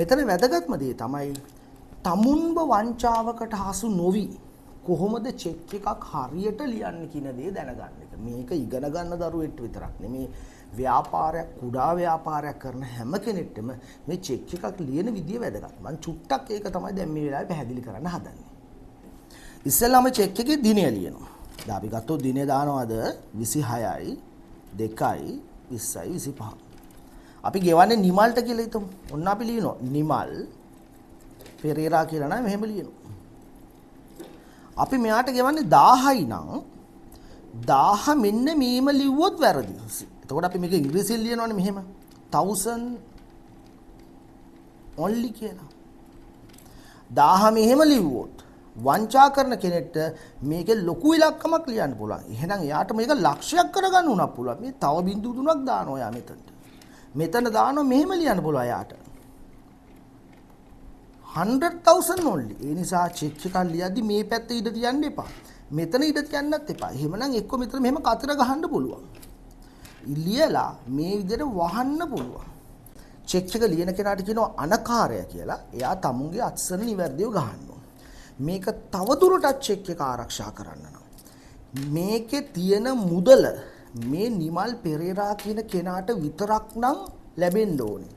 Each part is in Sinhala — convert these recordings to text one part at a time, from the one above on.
මෙතන වැදගත්ම දේ තමයි තමුන්ව වංචාවකට හසු නොවි කොහොමද චෙක් එකක් හරියට ලියන්නේ කියන දේ දැනගන්න එක. මේක ඉගෙන ගන්න දරුවෙට විතරක් නෙමේ ව්‍යාපාරයක් කුඩා ව්‍යාපාරයක් කරන හැම කෙනෙක්ටම මේ චෙක් එකක් ලියන විදිය වැදගත්. මම චුට්ටක් ඒක තමයි දැන් මේ වෙලාවේ පැහැදිලි කරන්න හදන්නේ. ඉස්සෙල්ලාම චෙක් එකේ දිනය ලියනවා. දැන් අපි ගත්තොත් දිනය දානවාද 26යි 2යි 20යි 25. අපි ගෙවන්නේ නිමල්ට කියලා හිතමු. ඔන්න අපි ලියනවා නිමල් පෙරේරා කියලා නෑ මෙහෙම ලියනවා. අපි මෙයාට ගෙවන්නේ 1000යි නම් 1000 මෙන්න මේම ලිව්වොත් වැරදි. එතකොට අපි මේක ඉංග්‍රීසියෙන් ලියනවානේ මෙහෙම 1000 only කියලා. 1000 මෙහෙම ලිව්වොත් වංචා කරන කෙනෙක්ට මේකේ ලොකු ඉලක්කමක් ලියන්න පුළුවන්. එහෙනම් එයාට මේක ලක්ෂයක් කරගන්න උනක් පුළුවන්. මේ තව බිංදු 3ක් දානවා එයා මෙතනට. මෙතන දානවා මෙහෙම ලියන්න පුළුවන් එයාට. 100,000 only. ඒ නිසා චෙක් එකක් ලියද්දි මේ පැත්තේ ඉඩ තියන්න එපා. මෙතන ඉඩ තියන්නත් එපා. එහෙමනම් එක්ක මෙතන මෙහෙම කතර ගහන්න පුළුවන්. ලියලා මේ විදිහට වහන්න පුළුවන්. චෙක් එක ලියන කෙනාට කියනවා අනකාරය කියලා. එයා තමුන්ගේ අත්සන නිවැරදිව ගහනවා. මේක තවදුරටත් චෙක් එක ආරක්ෂා කරන්න නම් මේකේ තියෙන මුදල මේ නිමල් පෙරේරා කියන කෙනාට විතරක් නම් ලැබෙන්න ඕනේ.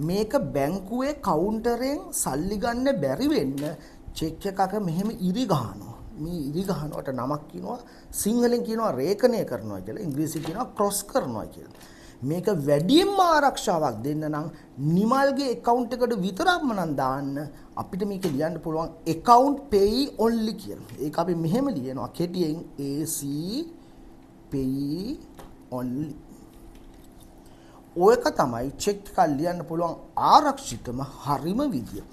මේක බැංකුවේ කවුන්ටරෙන් සල්ලි ගන්න බැරි වෙන්න චෙක් එකක මෙහෙම ඉරි ගහනවා. මේ ඉරි ගහනවට නමක් කියනවා සිංහලෙන් කියනවා රේඛනය කරනවා කියලා. ඉංග්‍රීසියෙන් කියනවා ක්‍රොස් කරනවා කියලා. මේක වැඩියෙන්ම ආරක්ෂාවක් දෙන්න නම් නිමල්ගේ account එකට විතරක්ම නම් දාන්න අපිට මේක ලියන්න පුළුවන් account pay only කියලා. ඒක අපි මෙහෙම ලියනවා කෙටියෙන් AC pay only. ඔයක තමයි චෙක් එකක් ලියන්න පුළුවන් ආරක්ෂිතම හරිම විදිය.